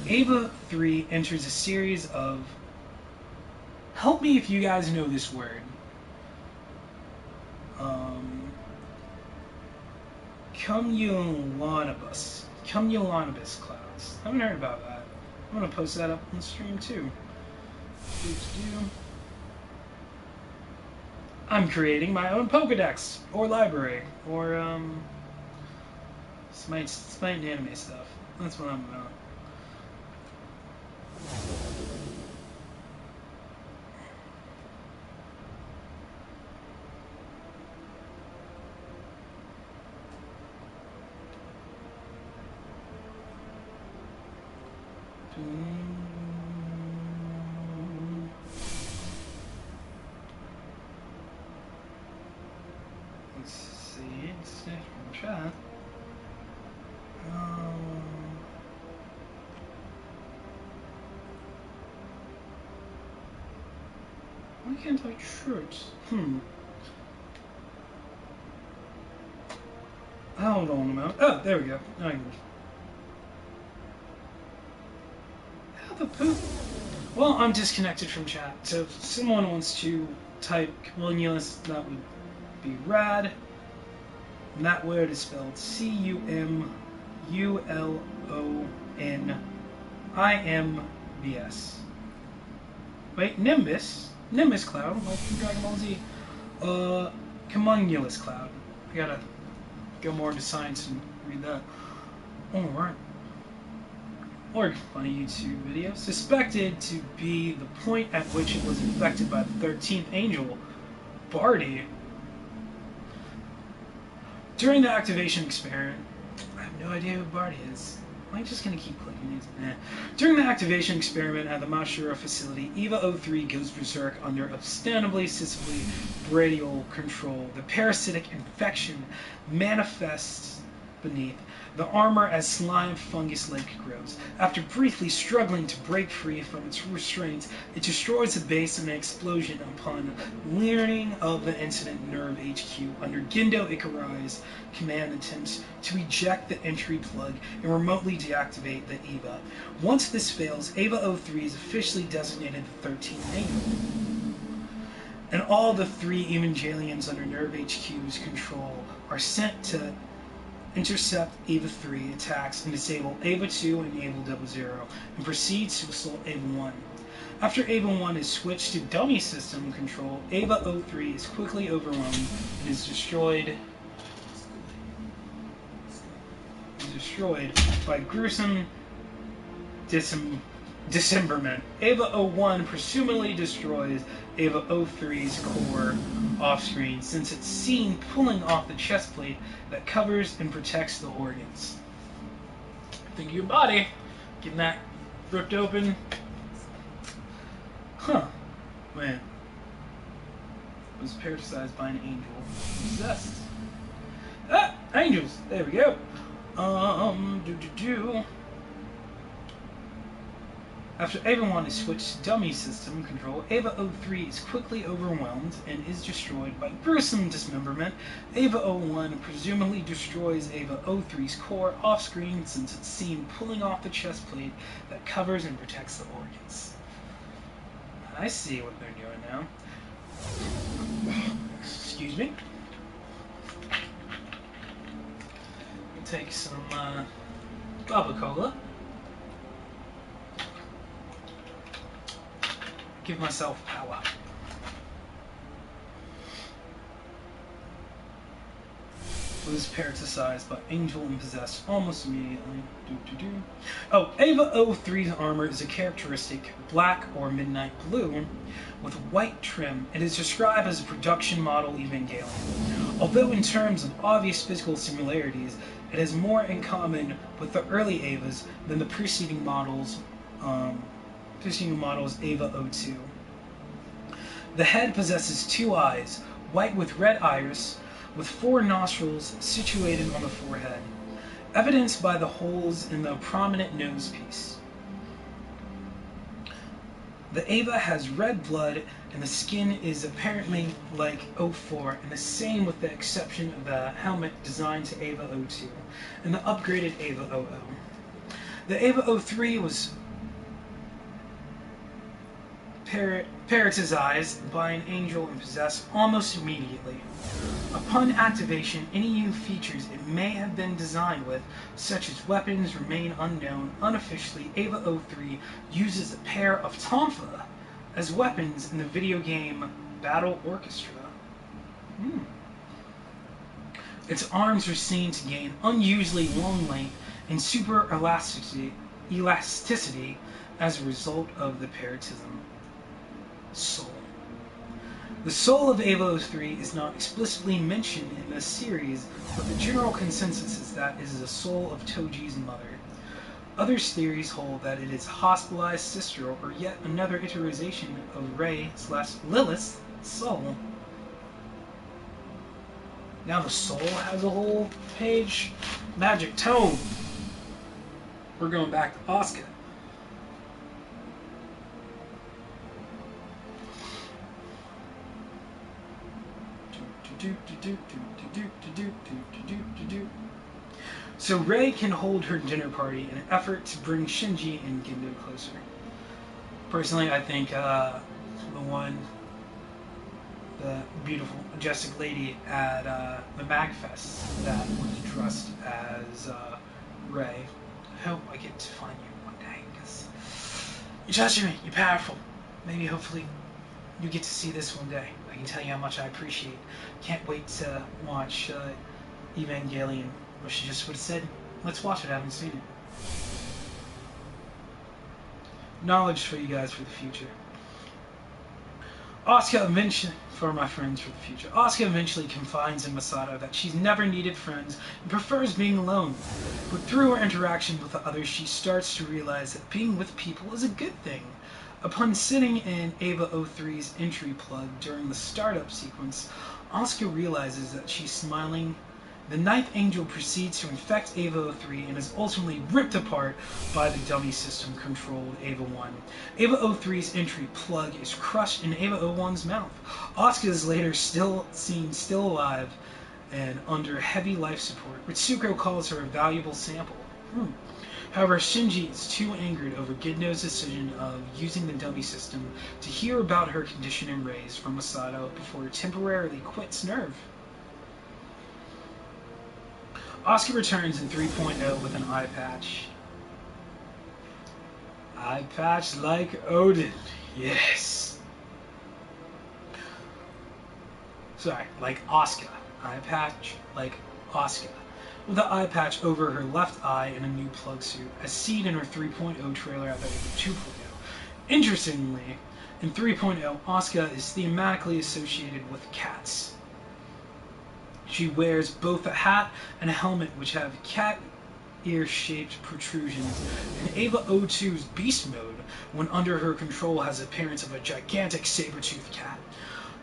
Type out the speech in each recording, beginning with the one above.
Ava 3 enters a series of... Help me if you guys know this word. Cumulonimbus. Cumulonimbus clouds. I haven't heard about that. I'm going to post that up on the stream too. I'm creating my own Pokedex, or library, or Smite anime stuff. That's what I'm about. Let's see. It's next from chat. Why can't I church? Hold on a moment. Oh, there we go. How the poop? Well, I'm disconnected from chat, so if someone wants to type Cumulonimbus, that would be rad. And that word is spelled Cumulonimbs. Wait, Nimbus? Nimbus Cloud, like from Dragon Ball Z. Cumulus Cloud. I gotta go more into science and read that. Alright. Or funny YouTube video. Suspected to be the point at which it was infected by the 13th angel, Barty. During the activation experiment, I have no idea who Barty is. Am I just gonna keep clicking these? During the activation experiment at the Mashura facility, Eva 03 goes berserk under ostensibly brachial control. The parasitic infection manifests beneath the armor as slime fungus-like grows. After briefly struggling to break free from its restraints, it destroys the base in an explosion upon learning of the incident. Nerve HQ, under Gendo Ikarai's command, attempts to eject the entry plug and remotely deactivate the Eva. Once this fails, Eva 03 is officially designated the 13th Angel, and all the 3 Evangelions under Nerve HQ's control are sent to intercept Eva 3 attacks and disable Eva 2 and Eva 00, and proceeds to assault Eva 1. After Eva 1 is switched to dummy system control, Eva 03 is quickly overwhelmed and is destroyed by gruesome dismemberment. Eva 01 presumably destroys Eva 03's core off-screen, since it's seen pulling off the chest plate that covers and protects the organs. Think of your body. Getting that ripped open. Huh. Man. Was parasitized by an angel. Possessed. Ah! Angels! There we go. After Eva 1 is switched to dummy system control, Eva 03 is quickly overwhelmed and is destroyed by gruesome dismemberment. Eva 01 presumably destroys Eva 03's core off-screen, since it's seen pulling off the chest plate that covers and protects the organs. I see what they're doing now. Excuse me. I'll take some Coca-Cola. Give myself power. Was parasitized by angel and possessed almost immediately. Oh, Eva 03's armor is a characteristic black or midnight blue with white trim. It is described as a production model Evangelion. Although in terms of obvious physical similarities, it has more in common with the early Evas than the preceding models. Eva 02. The head possesses 2 eyes, white with red iris, with 4 nostrils situated on the forehead, evidenced by the holes in the prominent nose piece. The Eva has red blood, and the skin is apparently like 04, and the same with the exception of the helmet designed to Eva 02 and the upgraded Eva 00. The Ava 03 was parrotized by an angel and possessed almost immediately. Upon activation, any new features it may have been designed with, such as weapons, remain unknown. Unofficially, Ava 03 uses a pair of tonfa as weapons in the video game Battle Orchestra. Its arms are seen to gain unusually long length and super elasticity as a result of the parrotism. Soul. The soul of Ava 03 is not explicitly mentioned in the series, but the general consensus is that it is the soul of Toji's mother. Other theories hold that it is a hospitalized sister or yet another iteration of Rey/Lilith's soul. Now the soul has a whole page. Magic tome. We're going back to Asuka. So Rey can hold her dinner party in an effort to bring Shinji and Gendo closer. Personally, I think the beautiful, majestic lady at the MagFest that was dressed as Rey. I hope I get to find you one day, because you touched me, you're powerful. Maybe, hopefully, you get to see this one day. I can tell you how much I appreciate. Can't wait to watch Evangelion. Or she just would have said, let's watch it, I haven't seen it. Knowledge for you guys for the future. Asuka eventually, for my friends for the future, Asuka eventually confides in Masato that she's never needed friends and prefers being alone. But through her interaction with the others, she starts to realize that being with people is a good thing. Upon sitting in Ava 03's entry plug during the startup sequence, Asuka realizes that she's smiling. The Ninth Angel proceeds to infect Ava 03 and is ultimately ripped apart by the dummy system-controlled Ava 1. Ava 03's entry plug is crushed in Ava 01's mouth. Asuka is later seen still alive and under heavy life support. Ritsuko calls her a valuable sample. However, Shinji is too angered over Gendo's decision of using the dummy system to hear about her condition and raise from Masato before he temporarily quits NERV. Asuka returns in 3.0 with an eye patch. Eye patch like Odin. Yes. Sorry, like Asuka. Eye patch like Asuka. With the eye patch over her left eye and a new plug suit, as seen in her 3.0 trailer at the 2.0. Interestingly, in 3.0, Asuka is thematically associated with cats. She wears both a hat and a helmet which have cat ear-shaped protrusions, and Ava 02's beast mode, when under her control, has the appearance of a gigantic saber-toothed cat.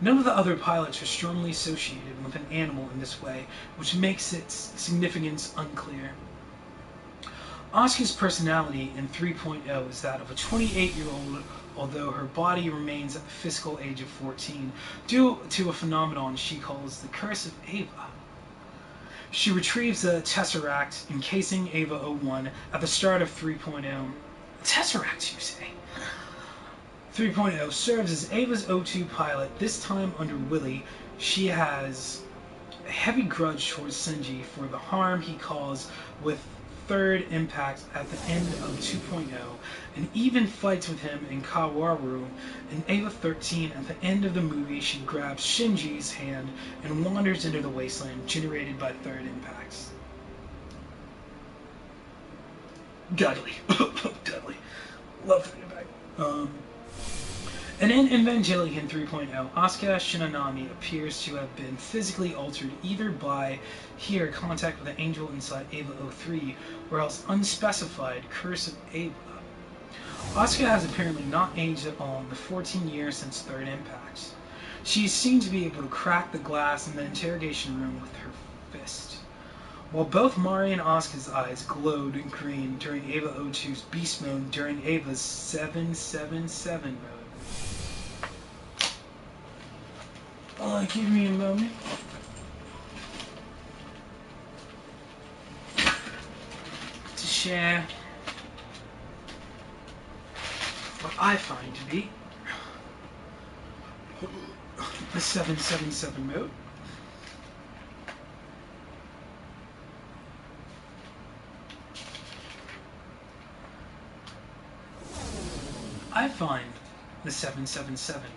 None of the other pilots are strongly associated with an animal in this way, which makes its significance unclear. Asuka's personality in 3.0 is that of a 28-year-old, although her body remains at the physical age of 14, due to a phenomenon she calls the Curse of Ava. She retrieves a Tesseract encasing Ava 01 at the start of 3.0. A Tesseract, you say? 3.0 serves as Ava's 02 pilot, this time under Willie. She has a heavy grudge towards Shinji for the harm he caused with third impact at the end of 2.0, and even fights with him in Kawaru. In Ava 13, at the end of the movie, she grabs Shinji's hand and wanders into the wasteland generated by third impacts. Dudley. Dudley. Love to get back. And in Evangelion 3.0, Asuka Shinanami appears to have been physically altered either by here contact with an angel inside Ava 03 or else unspecified Curse of Ava. Asuka has apparently not aged at all in the 14 years since third impact. She is seen to be able to crack the glass in the interrogation room with her fist. While both Mari and Asuka's eyes glowed green during Ava 02's beast mode during Ava's 777 mode. Give me a moment. To share what I find to be the 777 mode. I find the 777 mode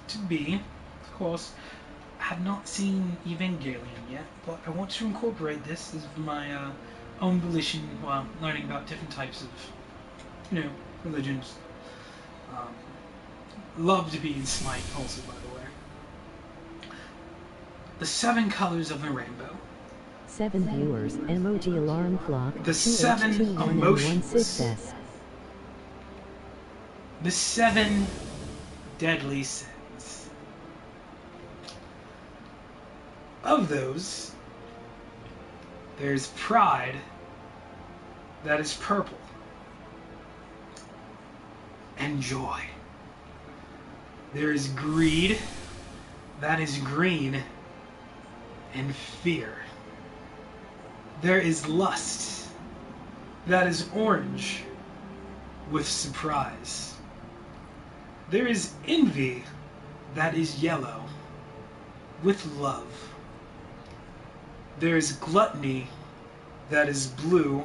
to be, of course, I have not seen Evangelion yet, but I want to incorporate this as my own volition while learning about different types of, religions. Love to be in Smite also, by the way. The 7 colors of the rainbow. 7 viewers, emoji alarm clock, The 7 emotions. The 7 deadly sins. Of those, there's pride, that is purple, and joy. There is greed, that is green, and fear. There is lust, that is orange, with surprise. There is envy, that is yellow, with love. There is gluttony, that is blue,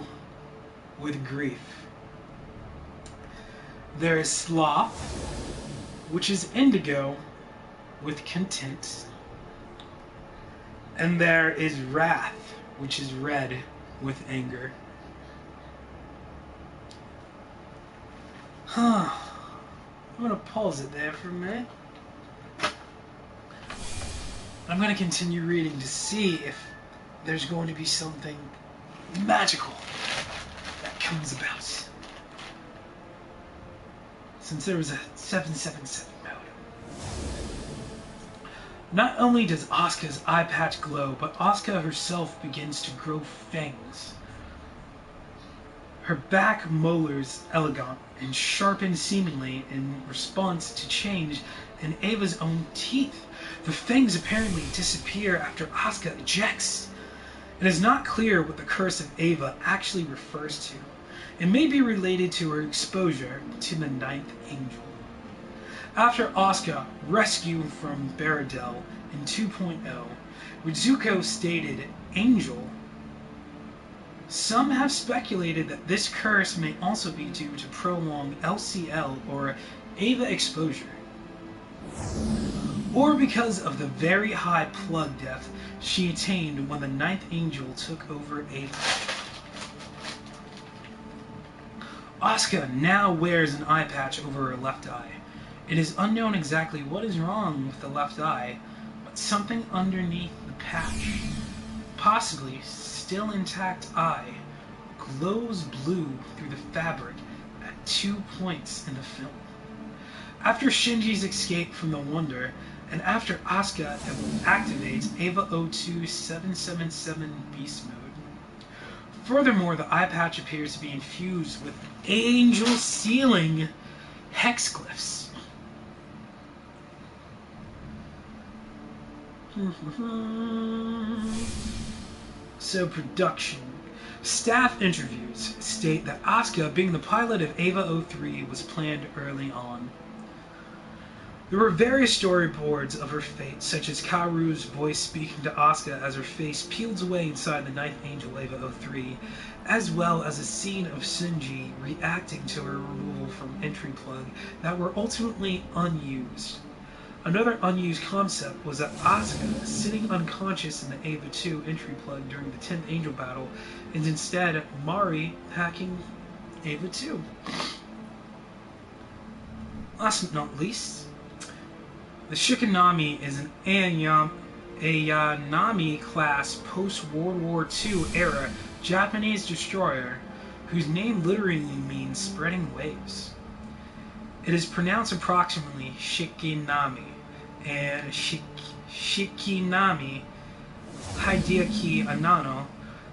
with grief. There is sloth, which is indigo, with content. And there is wrath, which is red, with anger. I'm gonna pause it there for a minute. I'm gonna continue reading to see if there's going to be something magical that comes about. Since there was a 777 mode. Not only does Asuka's eye patch glow, but Asuka herself begins to grow fangs. Her back molars elegant and sharpen seemingly in response to change in Ava's own teeth. The fangs apparently disappear after Asuka ejects. It is not clear what the curse of Ava actually refers to. It may be related to her exposure to the 9th angel. After Asuka rescued from Baradel in 2.0, Rizuko stated Angel. Some have speculated that this curse may also be due to prolonged LCL or Ava exposure, or because of the very high plug depth she attained when the 9th angel took over Ava. Asuka now wears an eye patch over her left eye. It is unknown exactly what is wrong with the left eye, but something underneath the patch, possibly still intact eye, glows blue through the fabric at 2 points in the film. After Shinji's escape from the Wonder, and after Asuka activates Ava 02 777 Beast Mode. Furthermore, the eye patch appears to be infused with angel sealing hexglyphs. So, production. Staff interviews state that Asuka, being the pilot of Ava 03, was planned early on. There were various storyboards of her fate, such as Kaoru's voice speaking to Asuka as her face peels away inside the 9th Angel Ava 03, as well as a scene of Shinji reacting to her removal from entry plug that were ultimately unused. Another unused concept was that Asuka, sitting unconscious in the Ava 2 entry plug during the 10th Angel battle, is instead Mari hacking Ava 2. Last but not least, the Shikanami is an Ayanami-class post-World War II era Japanese destroyer whose name literally means spreading waves. It is pronounced approximately Shikinami and Shikinami Hideaki Anano,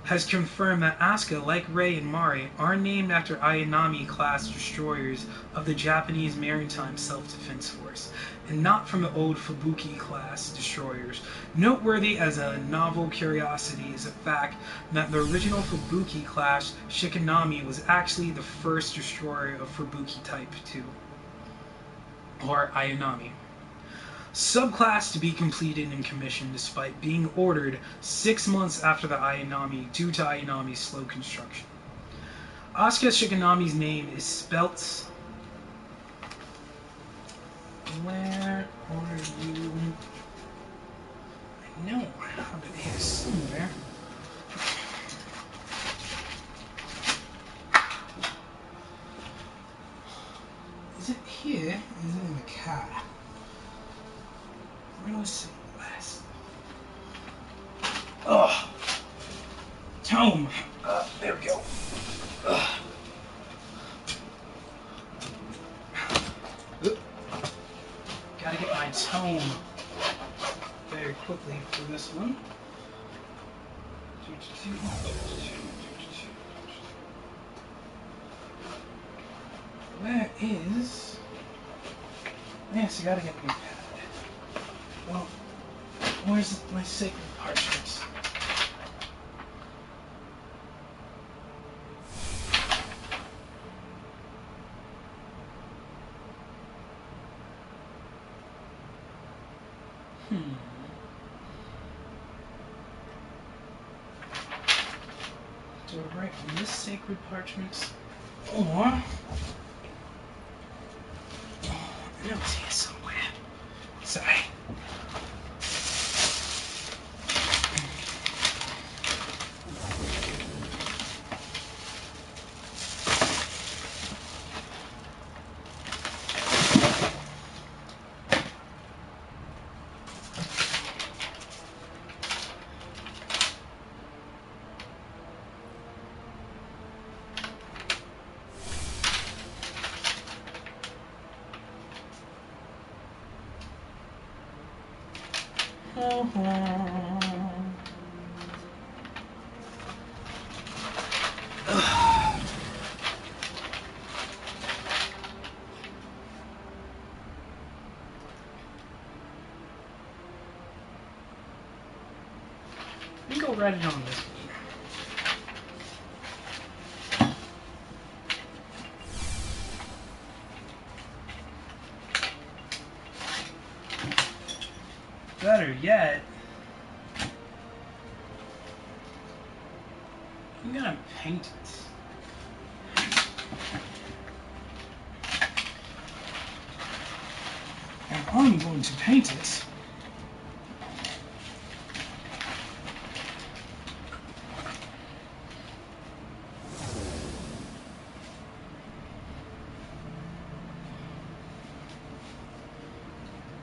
has confirmed that Asuka, like Rei and Mari, are named after Ayanami-class destroyers of the Japanese Maritime Self-Defense Force, and not from the old Fubuki-class destroyers. Noteworthy as a novel curiosity is the fact that the original Fubuki-class Shikinami was actually the first destroyer of Fubuki Type 2, or Ayanami. Subclass to be completed and commissioned despite being ordered 6 months after the Ayanami due to Ayanami's slow construction. Asuka Shikinami's name is spelt... Where are you? I know I have it here somewhere. Is it here? Or is it in the car? Where was it last? Oh! Tome! There we go. Gotta get my tome very quickly for this one. Where is... Yes, I gotta get my pad. Well, where's my sacred parchments? Do I write on this sacred parchment? Or... I know it's here somewhere. Sorry. I think I'll write it on this one. Better yet, I'm gonna paint it. And I'm going to paint it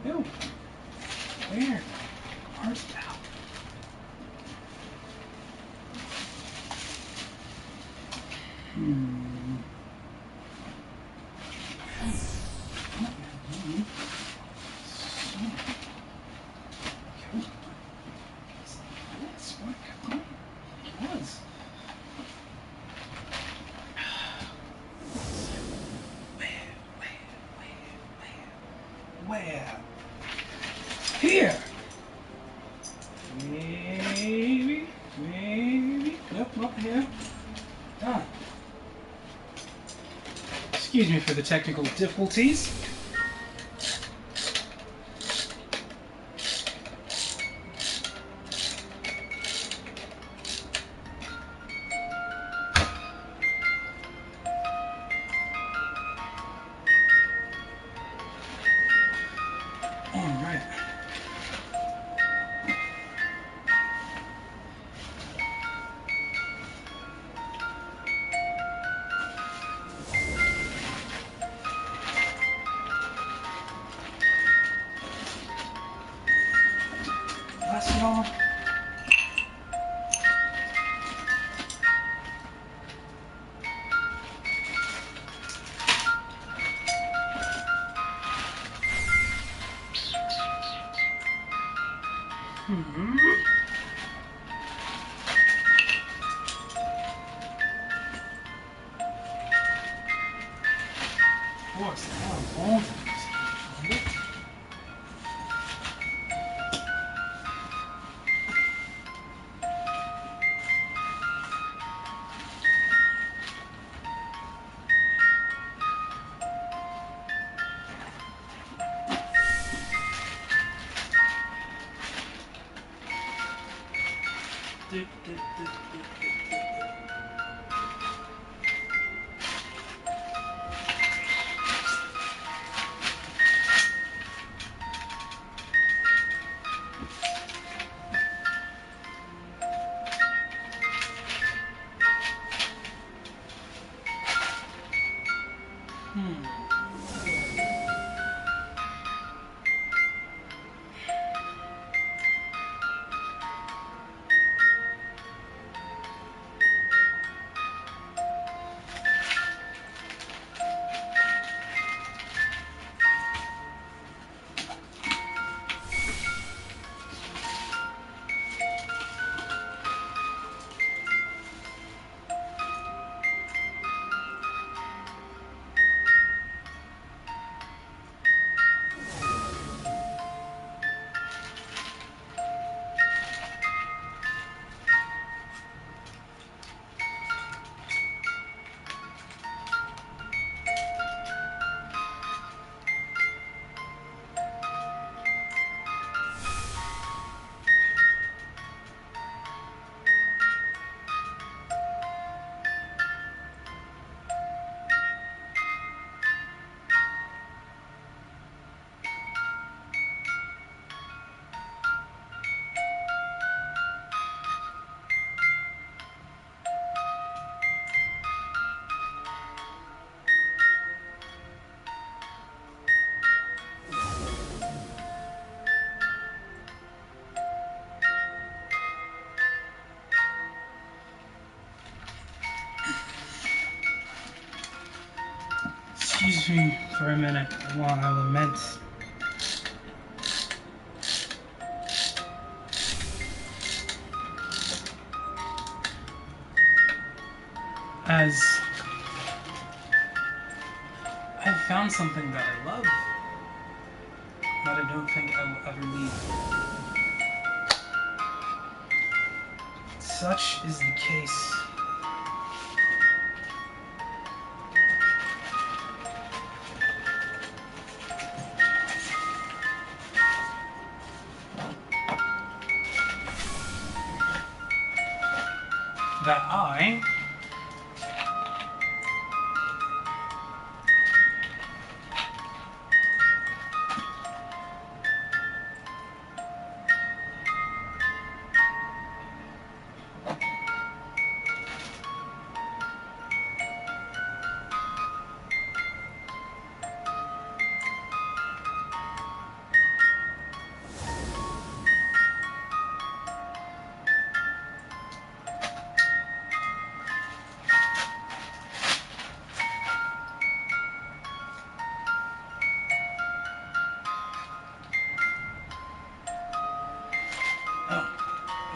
no. Where art thou? Where? Here! Maybe. Nope, not here. Done. Excuse me for the technical difficulties. Alright. Bless it all. course, now I'm all the music. Excuse me for a minute while I lament. As I found something that I love that I don't think I will ever leave. Such is the case. That I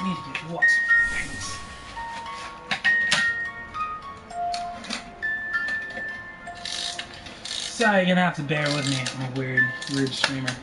need to get water. Thanks. Sorry, you're gonna have to bear with me. I'm a weird streamer.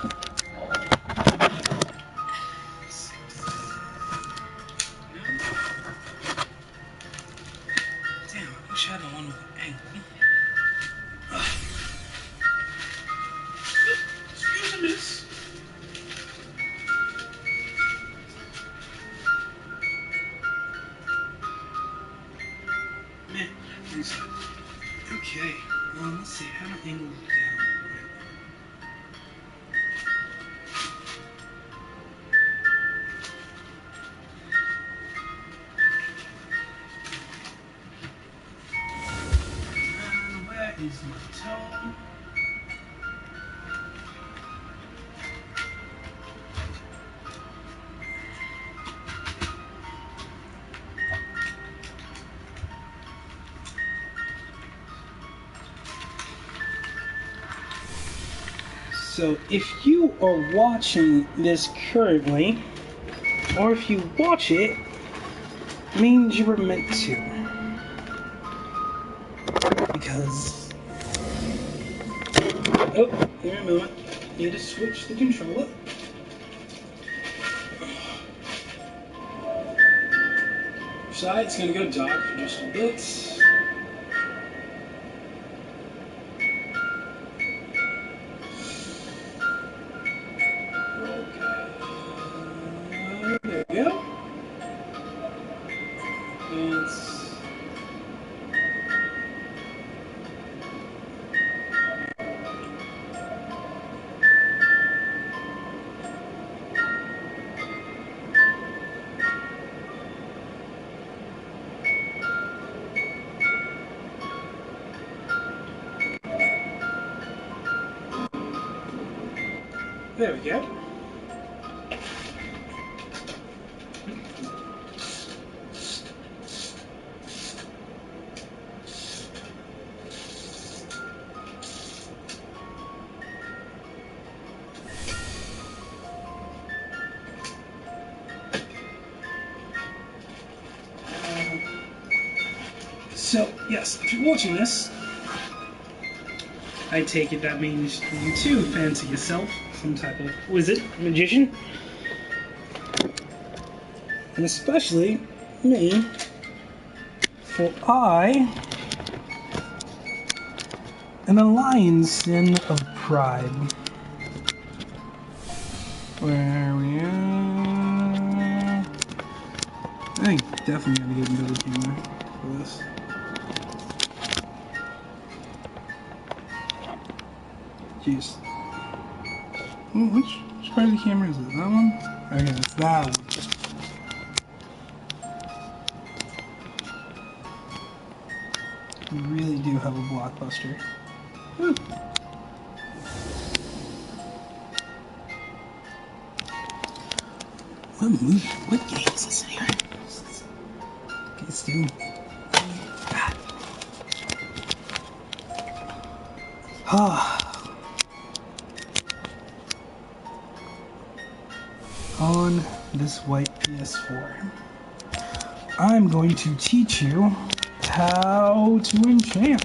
Damn, I wish I had the one with the angle. Excuse me, miss. Meh. Okay. Let's see. How to angle it down. And where is my toe? So if you are watching this currently, or if you watch it, means you were meant to. Because... Oh, give me a moment. Need to switch the controller. Side's gonna go dark for just a bit. There we go. There we go. So, yes, if you're watching this, I take it that means you too fancy yourself some type of wizard, magician. And especially me, for I am a lion's sin of pride. Where we are? I think definitely gotta get into the camera for this. Jeez. Oh, which part of the camera is it? That one? Okay, it's that one. We really do have a blockbuster. Whew. What movie? What game is this here? Okay, Stu. Ah. On this white PS4, I'm going to teach you how to enchant.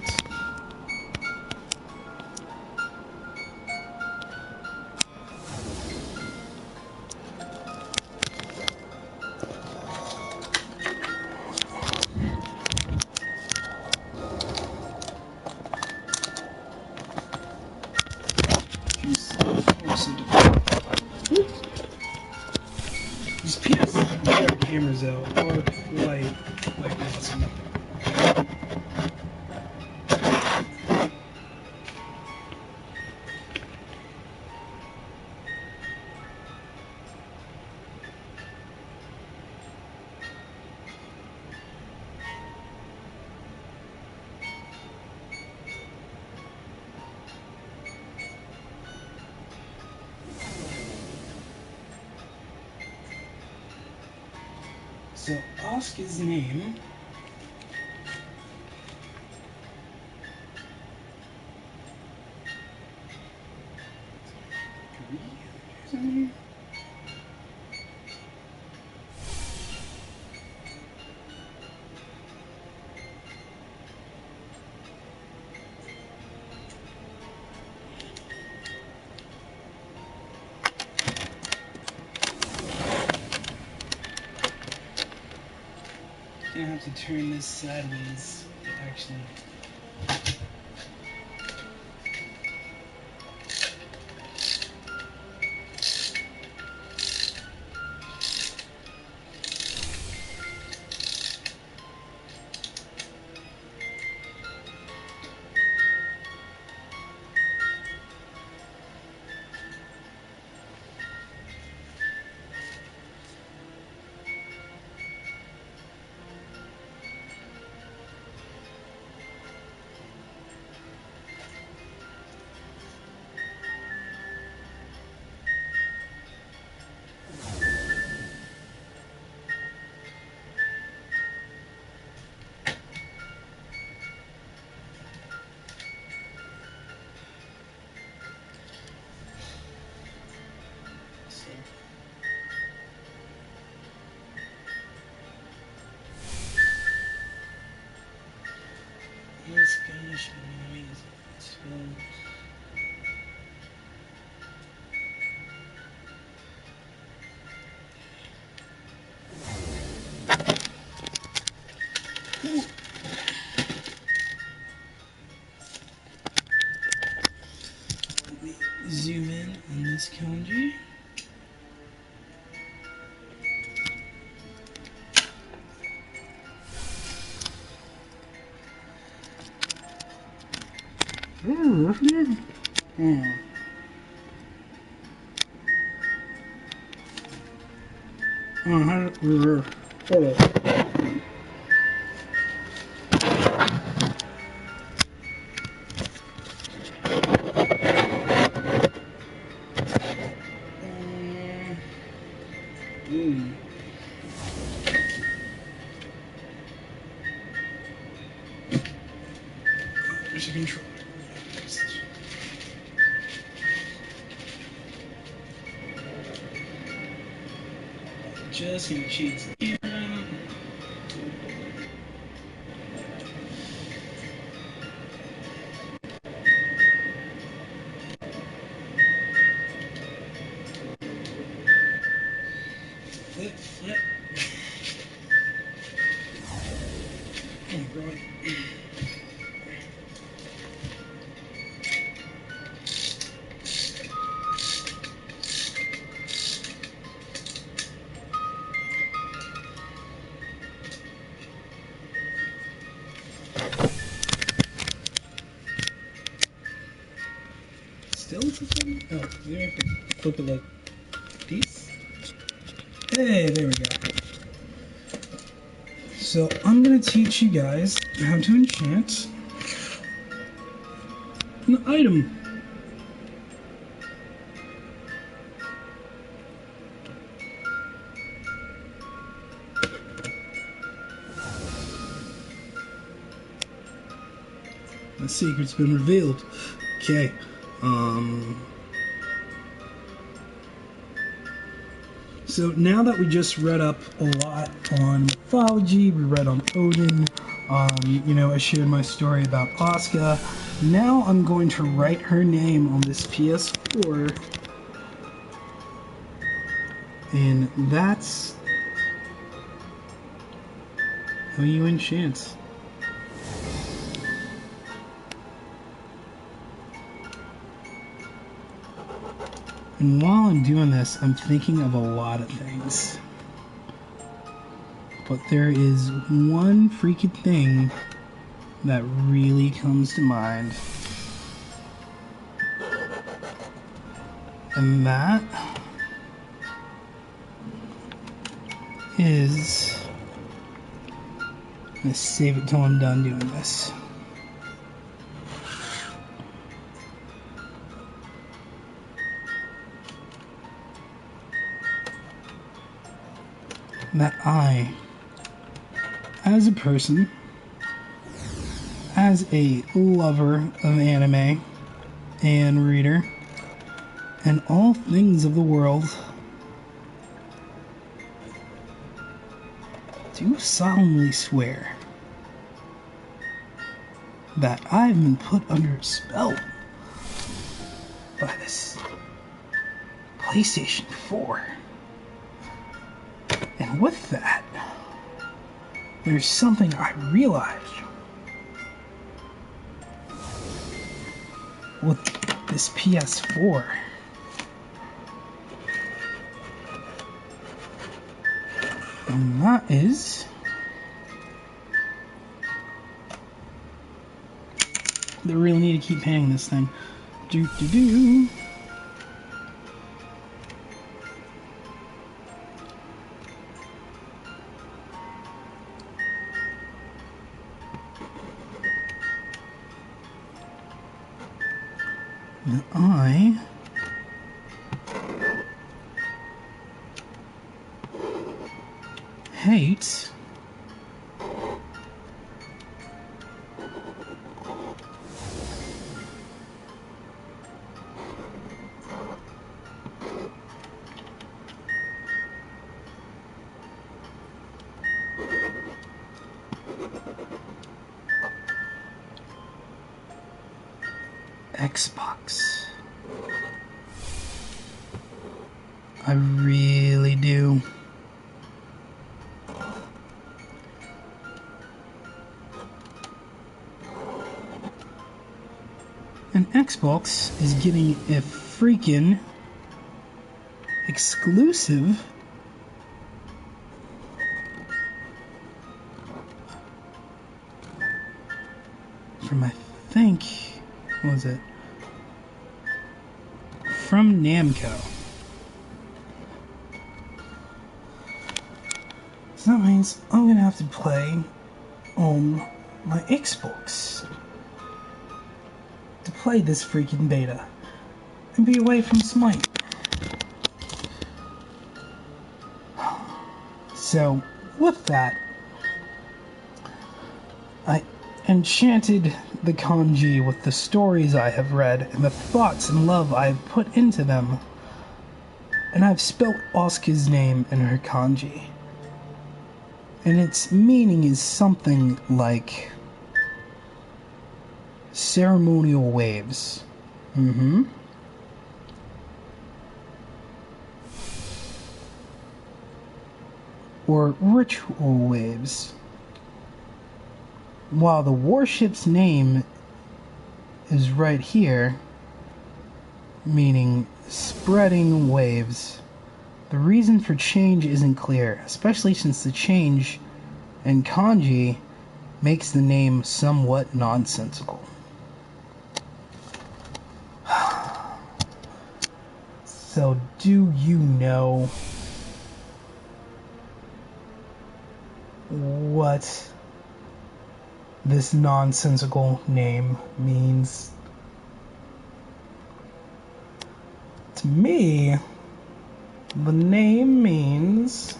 These PS cameras out are quite awesome. So Asuka's name gonna have to turn this sideways, actually. This guy should be amazing. Let me zoom in on this kanji. There's a controller. Just gonna change the camera. Flip, flip. Oh, God. Still something? Oh, maybe I have to flip it like this. Hey, there we go. So I'm gonna teach you guys how to enchant an item. The secret's been revealed. Okay. So now that we just read up a lot on mythology, we read on Odin, I shared my story about Asuka. Now I'm going to write her name on this PS4, and that's how you enchant. And while I'm doing this, I'm thinking of a lot of things. But there is one freaking thing that really comes to mind. And that is... I'm gonna save it till I'm done doing this. That I, as a person, as a lover of anime and reader, and all things of the world, do solemnly swear that I've been put under a spell by this PlayStation 4. And with that, there's something I realized with this PS4. And that is they really need to keep painting this thing. Do do do. And I hate Xbox. I really do. And Xbox is getting a freaking exclusive from, I think, what was it? From Namco. So that means I'm gonna have to play on my Xbox to play this freaking beta and be away from Smite. So, with that, I enchanted the kanji with the stories I have read and the thoughts and love I have put into them, and I've spelt Asuka's name in her kanji. And its meaning is something like ceremonial waves. Or ritual waves. While the warship's name is right here, meaning spreading waves, the reason for change isn't clear, especially since the change in kanji makes the name somewhat nonsensical. So, do you know what this nonsensical name means? To me, the name means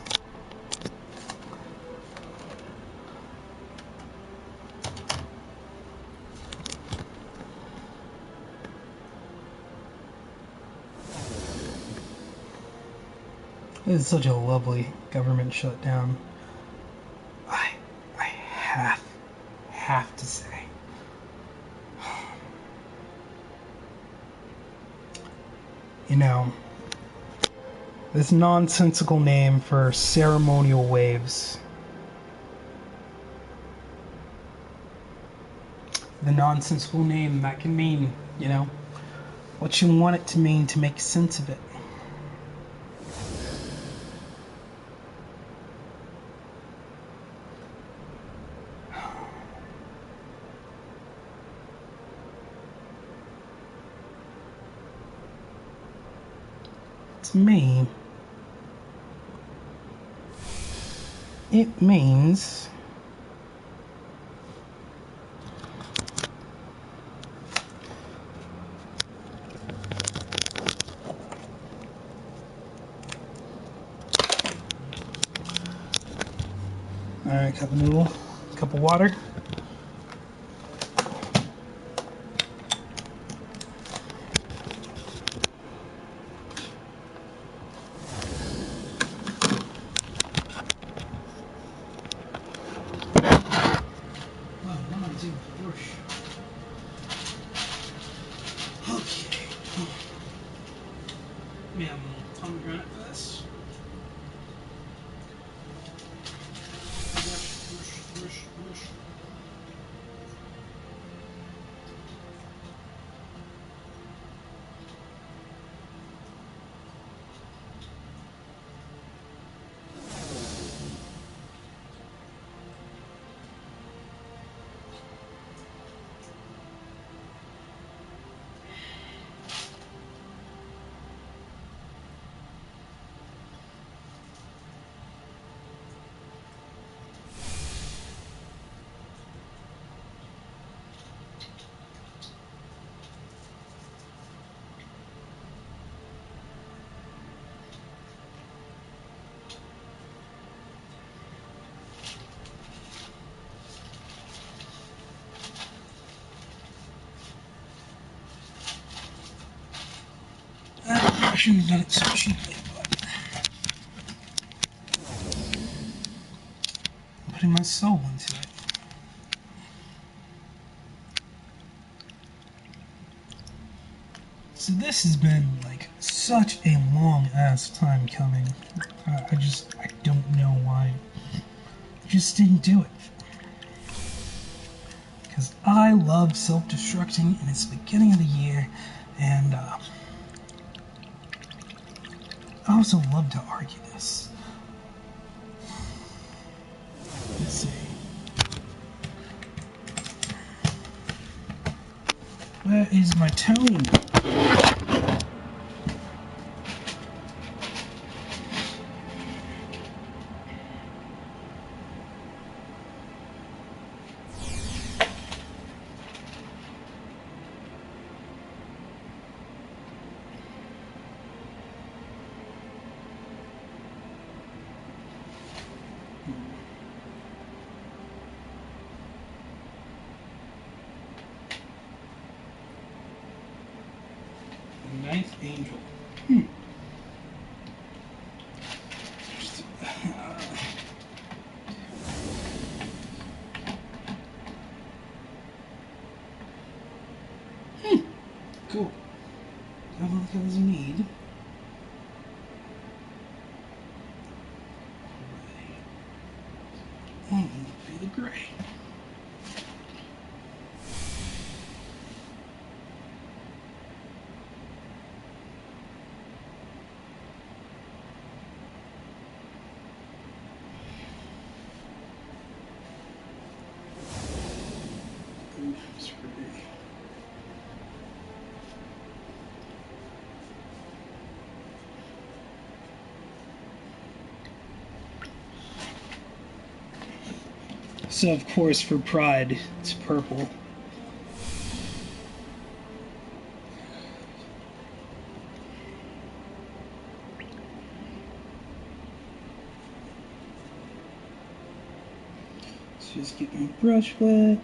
it's such a lovely government shutdown. I have to say, you know, this nonsensical name for ceremonial waves, the nonsensical name that can mean, you know, what you want it to mean to make sense of it. To me, it means alright, cup of noodle, cup of water. Okay. We have a little pomegranate for this. I shouldn't have done it so cheaply, but I'm putting my soul into it. So this has been like such a long ass time coming. I don't know why. I just didn't do it. Because I love self-destructing and it's the beginning of the year, and I also love to argue this. Let's see. Where is my tone? Ninth Angel. Cool. How many colors you need? Be the gray. So of course for Pride, it's purple. Let's just get my brush wet.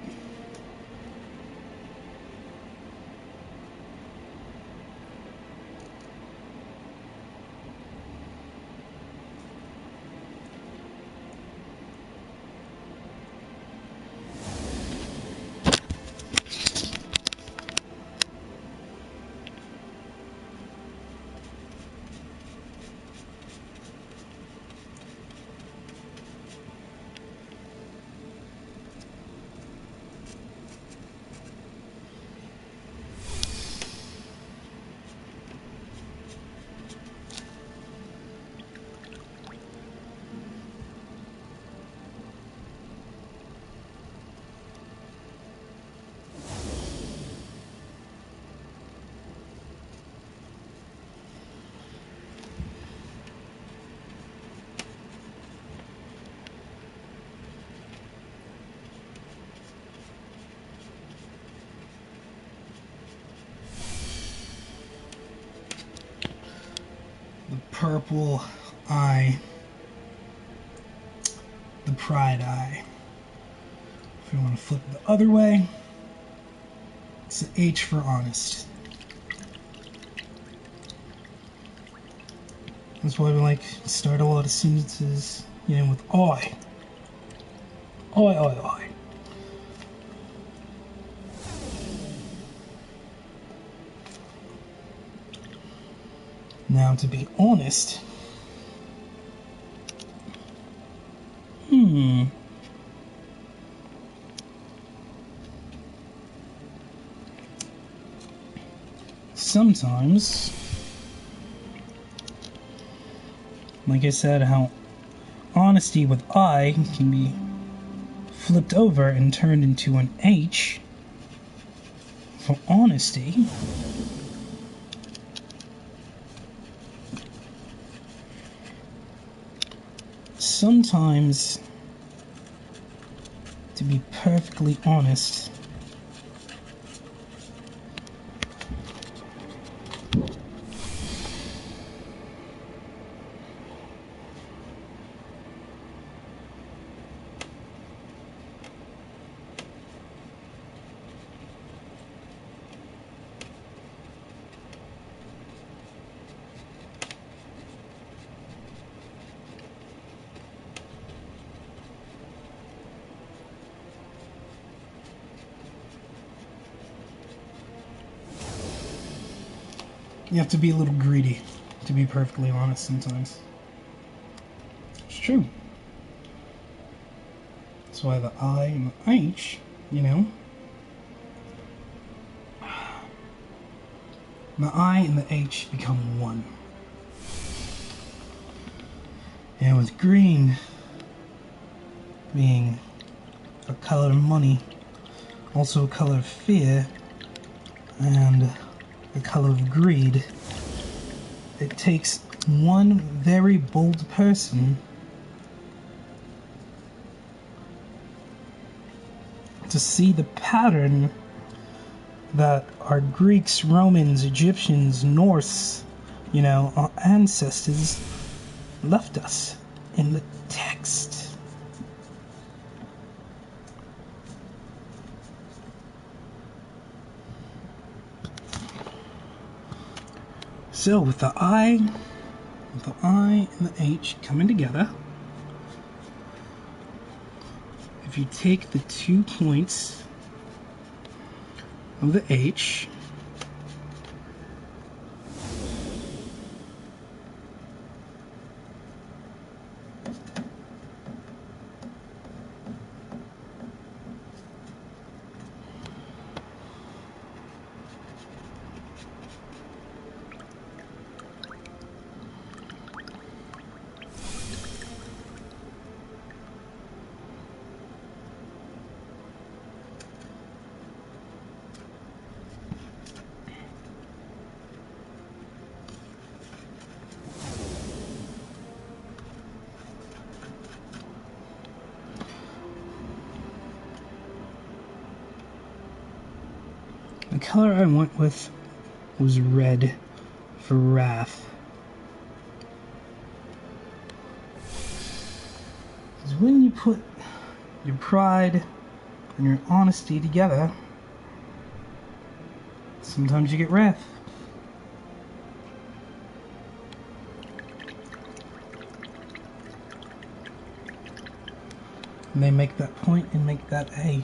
The purple eye, the Pride eye. If you want to flip it the other way, it's the H for honest. That's why we like to start a lot of sentences, with I. I. Now, to be honest, sometimes, like I said, how honesty with I can be flipped over and turned into an H for honesty. Sometimes, to be perfectly honest, you have to be a little greedy, to be perfectly honest sometimes. It's true. That's why the I and the H, you know, the I and the H become one. And with green being a color of money, also a color of fear, and the color of greed, it takes one very bold person to see the pattern that our Greeks, Romans, Egyptians, Norse, you know, our ancestors left us in the text. So with the I and the H coming together, if you take the 2 points of the H, the color I went with was red for wrath. Because when you put your pride and your honesty together, sometimes you get wrath. And they make that point and make that A.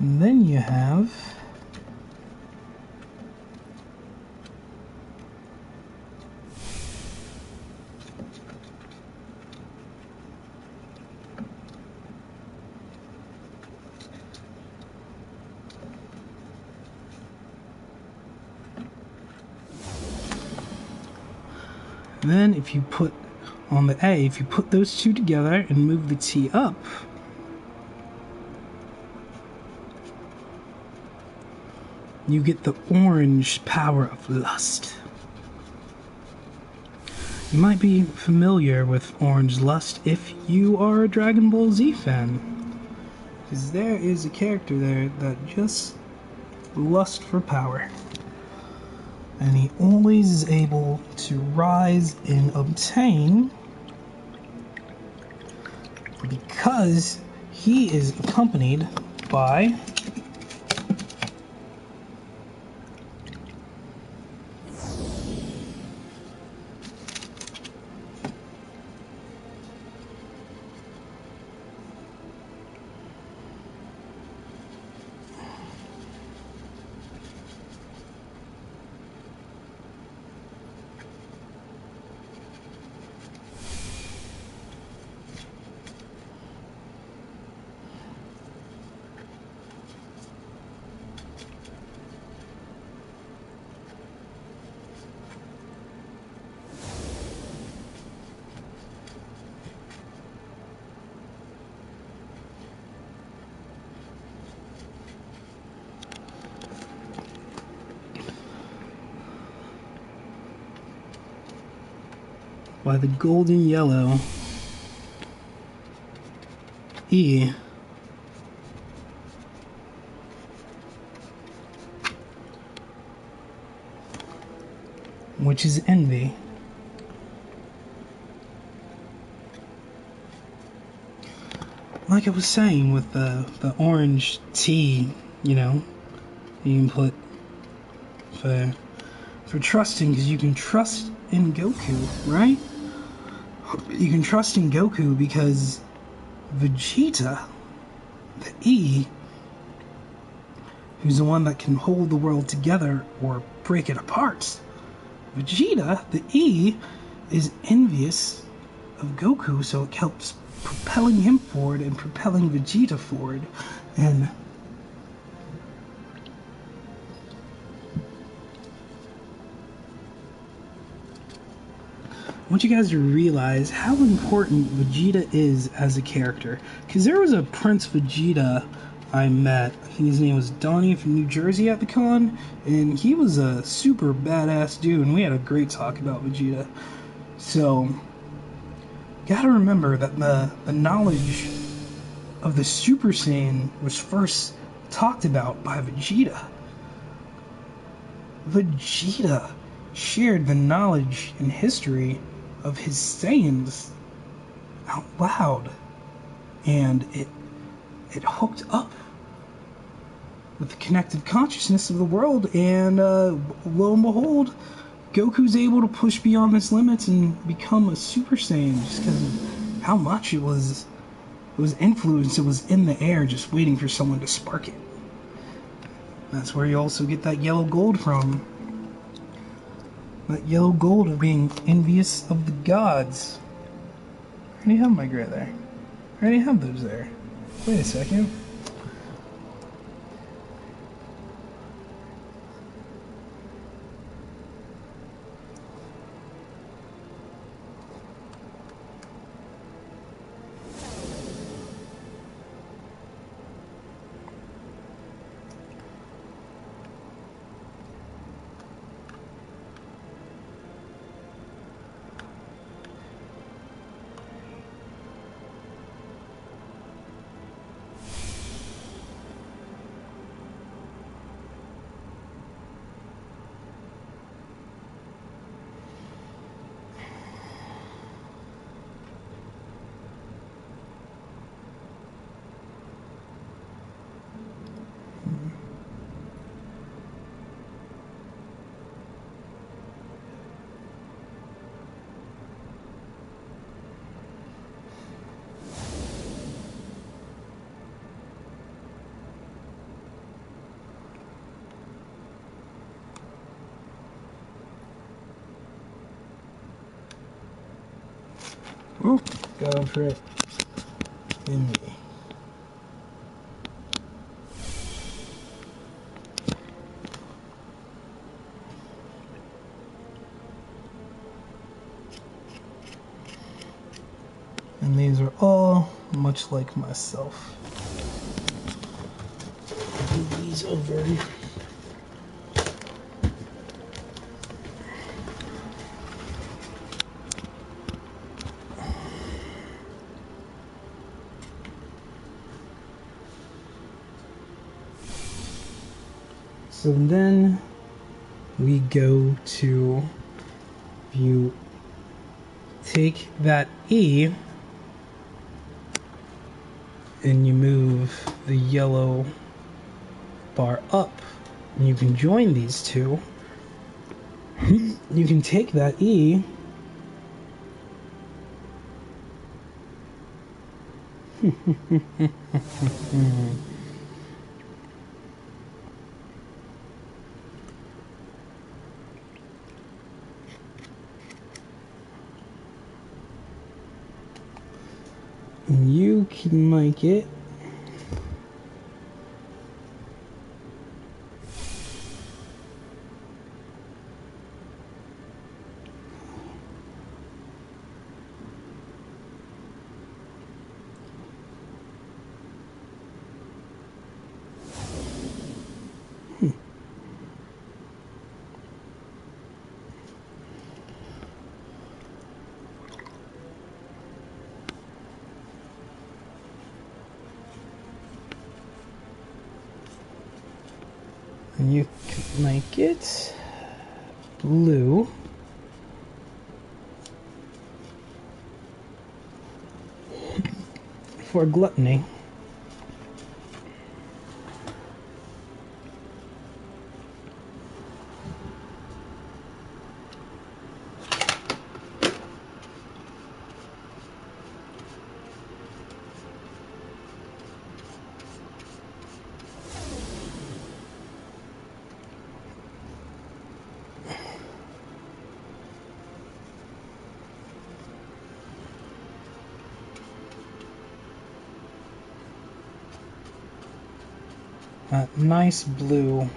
And then you have then if you put on the A, if you put those two together and move the T up, you get the orange power of lust. You might be familiar with orange lust if you are a Dragon Ball Z fan, because there is a character there that just lusts for power. And he always is able to rise and obtain because he is accompanied by by the golden yellow E, which is envy. Like I was saying with the orange tea, you know, you can put for trusting, because you can trust in Goku, right? You can trust in Goku because Vegeta, the E, who's the one that can hold the world together or break it apart. Vegeta, the E, is envious of Goku, so it helps propelling him forward and propelling Vegeta forward. And I want you guys to realize how important Vegeta is as a character. Because there was a Prince Vegeta I met. I think his name was Donnie from New Jersey at the con. And he was a super badass dude. And we had a great talk about Vegeta. So, gotta remember that the knowledge of the Super Saiyan was first talked about by Vegeta. Vegeta shared the knowledge and history of his Saiyans out loud, and it hooked up with the connected consciousness of the world, and lo and behold, Goku's able to push beyond his limits and become a Super Saiyan just because of how much it was influence. It was in the air just waiting for someone to spark it. That's where you also get that yellow gold from. That yellow gold of being envious of the gods. I already have my gray there. I already have those there. Wait a second. Ooh, go for it. In me. And these are all much like myself. Move these over. So then we go to, if you take that E and you move the yellow bar up, and you can join these two, you can take that E and you can make it make it blue. For gluttony. Nice blue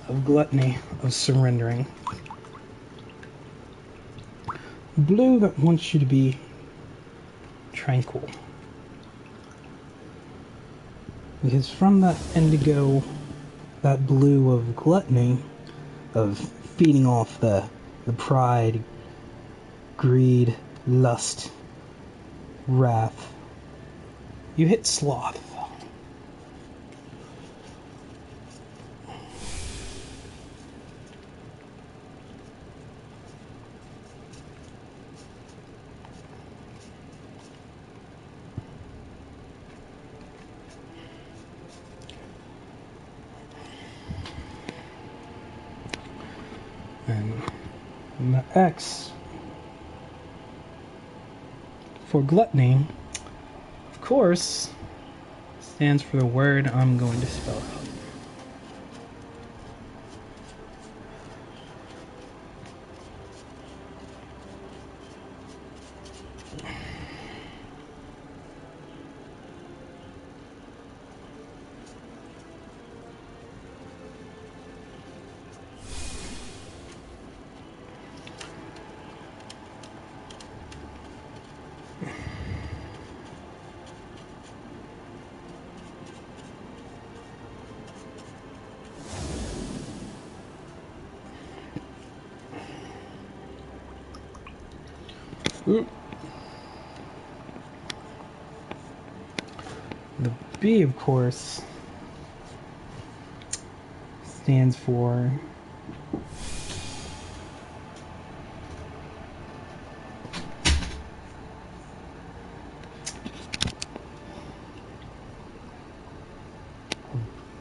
of gluttony, of surrendering. Blue that wants you to be tranquil. Because from that indigo, that blue of gluttony, of feeding off the pride, greed, lust, wrath, you hit sloth. And the X for gluttony, of course, stands for the word I'm going to spell out. Ooh. The B, of course, stands for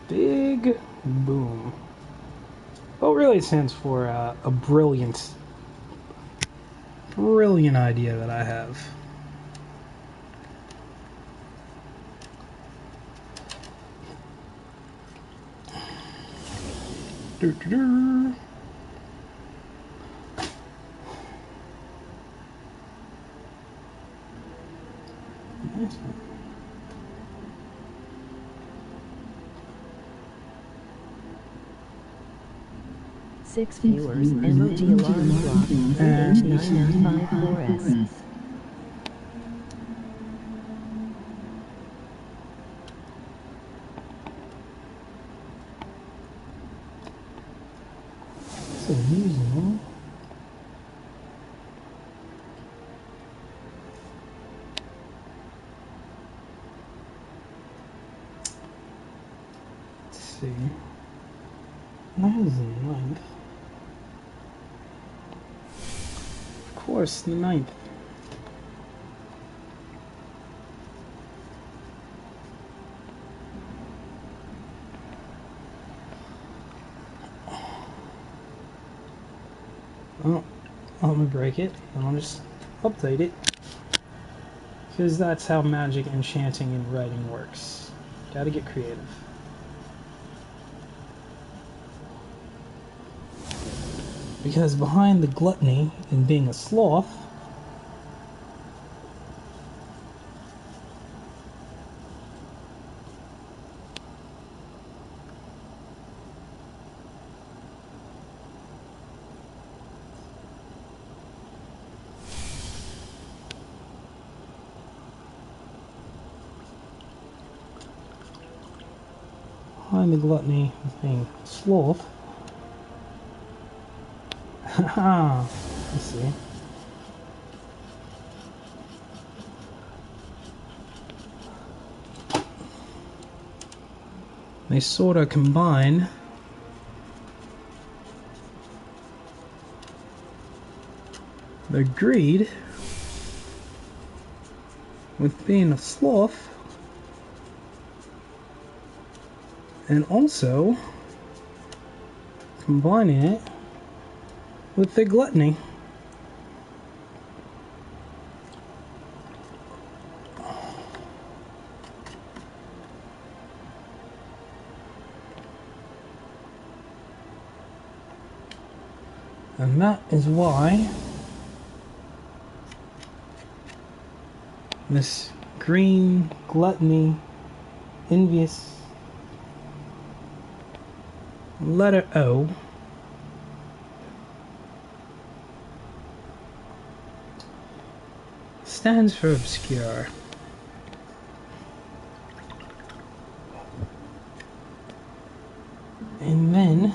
big boom. Well, really it stands for a brilliant idea that I have. Doo-doo-doo. Nice. 6 viewers, emoji alarm clock, H9N54S. So amusing. Let's see. That is the 9th. Of course, the 9th. Well, let me break it, and I'll just update it. Because that's how magic, enchanting, and writing works. Gotta get creative. Because behind the gluttony and being a sloth, of being a sloth. Haha, let's see. They sort of combine the greed with being a sloth, and also combining it with the gluttony. And that is why this green gluttony, envious letter O stands for obscure. And then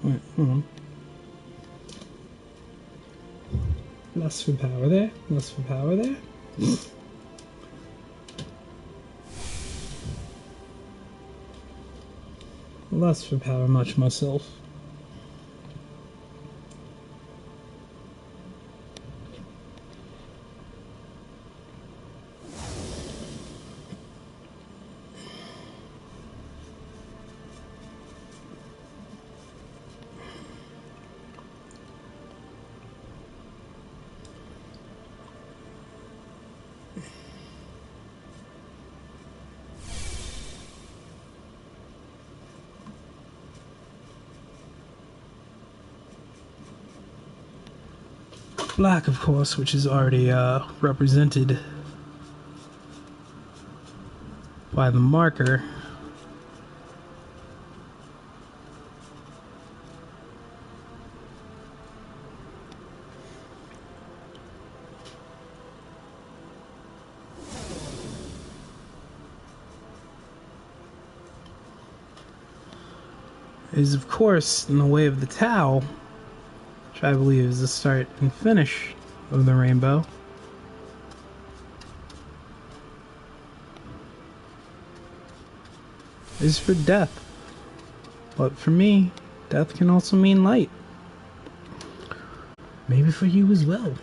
wait, hold on. Lust for power there, lust for power there. Lust for power much myself. Black, of course, which is already represented by the marker. Is, of course, in the way of the Tau, which I believe is the start and finish of the rainbow. Is for death. But for me, death can also mean light. Maybe for you as well.